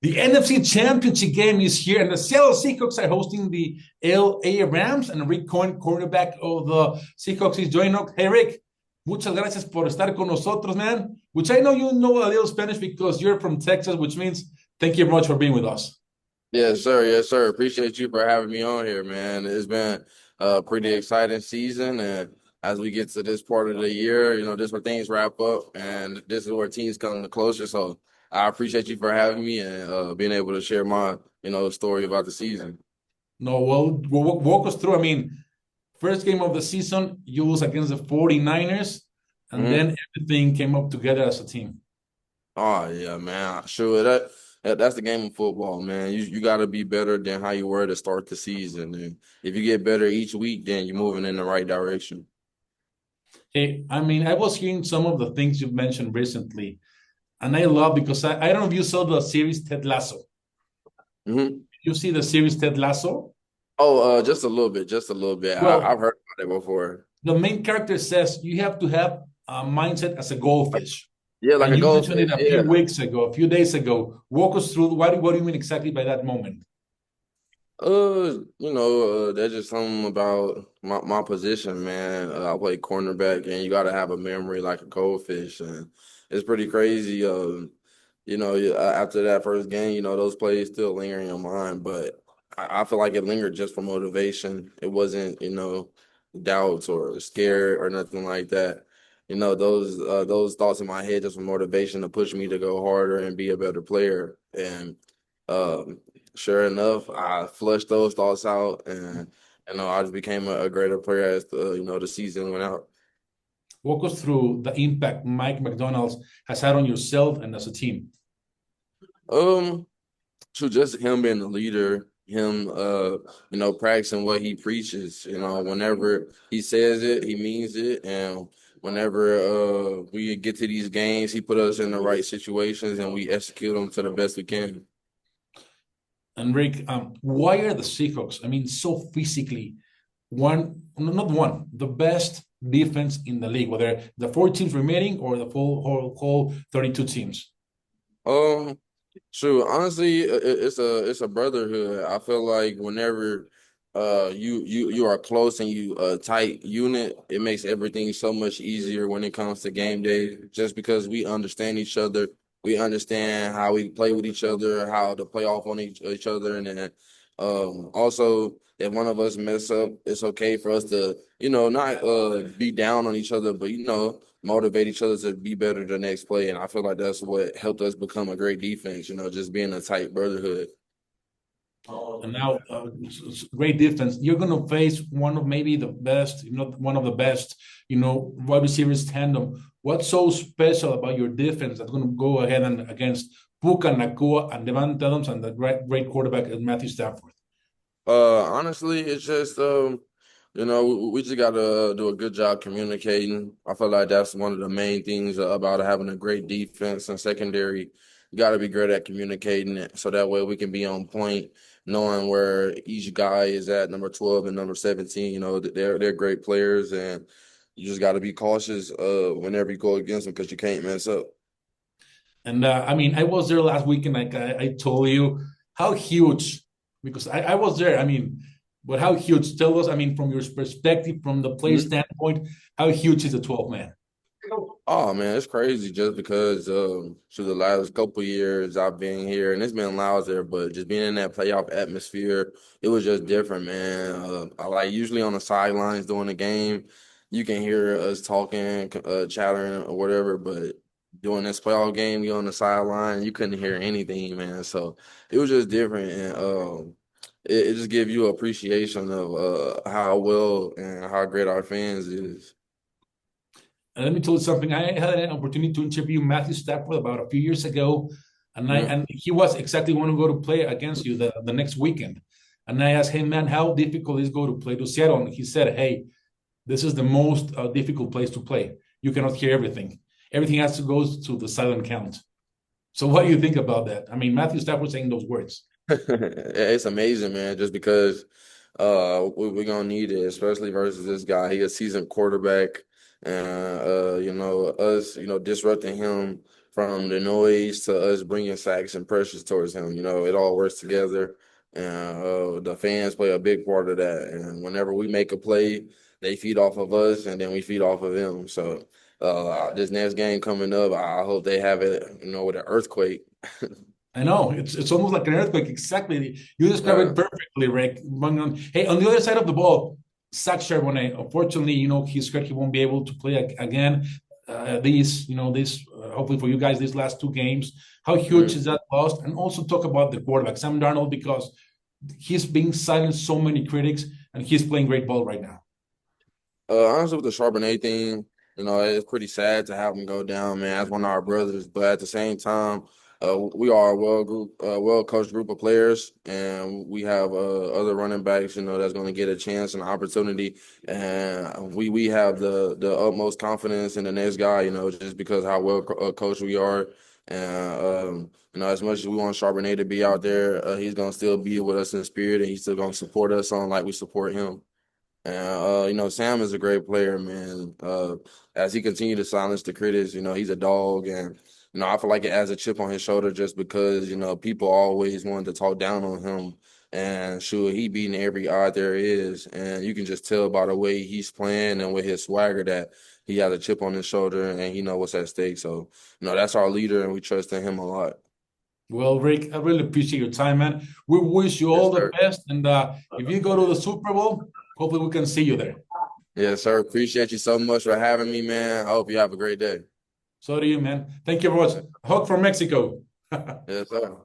The NFC Championship Game is here, and the Seattle Seahawks are hosting the LA Rams, and Rick Cohen, quarterback of the Seahawks, is joining us. Hey, Rick, muchas gracias por estar con nosotros, man. Which I know you know a little Spanish because you're from Texas, which means thank you very much for being with us. Yes, sir. Yes, sir. Appreciate you for having me on here, man. It's been a pretty exciting season, and as we get to this part of the year, this is where things wrap up, and this is where teams come closer. So I appreciate you for having me and being able to share my, story about the season. No, well, walk us through. I mean, first game of the season, you lose against the 49ers, and hmm then everything came up together as a team. Oh yeah, man. Sure. That's the game of football, man. You got to be better than how you were to start the season, and if you get better each week, then you're moving in the right direction. Hey, I mean, I was hearing some of the things you've mentioned recently, and I love because I don't know if you saw the series Ted Lasso. hmm You see the series Ted Lasso? Oh, just a little bit, just a little bit. I've Well, heard about it before. the main character says you have to have a mindset as a goldfish. Yeah, like And a you mentioned goldfish. it a few Yeah. weeks ago, a few days ago. Walk us through what do you mean exactly by that moment? There's just something about my position, man. I play cornerback, and you got to have a memory like a goldfish, and it's pretty crazy. After that first game, those plays still linger in your mind, but I feel like it lingered just for motivation. It wasn't, doubts or scared or nothing like that. Those thoughts in my head just for motivation to push me to go harder and be a better player. And um, sure enough, I flushed those thoughts out, and I just became a greater player as the season went out. Walk us through the impact Mike McDonald's has had on yourself and as a team. Um, so just him being the leader, him practicing what he preaches, whenever he says it, he means it. And whenever we get to these games, he put us in the right situations and we execute them to the best we can. And Rick, why are the Seahawks, I mean, so physically one, not one, the best defense in the league, whether the four teams remaining or the whole 32 teams? Um, True. Honestly, it's a brotherhood. I feel like whenever you are close and you a tight unit, it makes everything so much easier when it comes to game day. Just because we understand each other, we understand how we play with each other, how to play off on each other, and then also if one of us mess up, it's okay for us to not be down on each other, but motivate each other to be better the next play. And I feel like that's what helped us become a great defense, just being a tight brotherhood. And now, great defense. You're going to face one of maybe the best, if not one of the best, wide receivers tandem. What's so special about your defense that's going to go ahead and against Puka, Nacua, and Devante Adams and the great quarterback Matthew Stafford? Honestly, it's just we just gotta do a good job communicating. I feel like that's one of the main things about having a great defense and secondary. You gotta be great at communicating it so that way we can be on point, knowing where each guy is at number 12 and number 17. They're great players, and you just gotta be cautious whenever you go against them because you can't mess up. And I mean, I was there last weekend. Like I told you, how huge, because I was there. I mean, but how huge? Tell us, I mean, from your perspective, from the play standpoint, how huge is the 12 man? Oh man, it's crazy just because through the last couple years I've been here and it's been loud there, but just being in that playoff atmosphere, it was just different, man. I like usually on the sidelines during the game, you can hear us talking, chattering or whatever, but during this playoff game, you on the sideline, you couldn't hear anything, man. So it was just different, and it just gave you appreciation of how well and how great our fans is. And let me tell you something. I had an opportunity to interview Matthew Stafford about a few years ago, and I Mhm. and he was exactly one to go to play against you the next weekend. And I asked him, man, how difficult is go to play to Seattle? And he said, hey, this is the most difficult place to play. You cannot hear everything. Everything has to go to the silent count. So what do you think about that? I mean, Matthew Stafford saying those words. It's amazing, man, just because we're gonna need it, especially versus this guy. He a seasoned quarterback, and us, disrupting him from the noise to us bringing sacks and pressures towards him. You know, it all works together, and the fans play a big part of that. And whenever we make a play, they feed off of us, and then we feed off of them. So this next game coming up, I hope they have it, you know, with an earthquake. I know it's almost like an earthquake. Exactly, you describe it perfectly, Rick. Hey, on the other side of the ball, Zach Charbonnet. Unfortunately, you know he's hurt. He won't be able to play again. Hopefully for you guys, these last two games. How huge is that loss? And also talk about the quarterback, Sam Darnold, because he's being silenced so many critics, and he's playing great ball right now. Honestly, with the Charbonnet thing, you know, it's pretty sad to have him go down, man. That's one of our brothers, but at the same time, we are a well-coached group of players, and we have other running backs, you know, that's going to get a chance and opportunity. And we have the utmost confidence in the next guy, you know, just because how well coached we are. And you know, as much as we want Charbonnet to be out there, he's going to still be with us in spirit, and he's still going to support us on like we support him. And you know, Sam is a great player, man. As he continues to silence the critics, you know, he's a dog, and you know, I feel like it adds a chip on his shoulder just because, you know, people always wanted to talk down on him. And sure, he beating every odd there is. And you can just tell by the way he's playing and with his swagger that he has a chip on his shoulder and he knows what's at stake. So, you know, that's our leader and we trust in him a lot. Well, Rick, I really appreciate your time, man. We wish you all the best. And if you go to the Super Bowl, hopefully we can see you there. Yes, sir. Appreciate you so much for having me, man. I hope you have a great day. So do you, man. Thank you very much. Hug from Mexico. Yes, sir.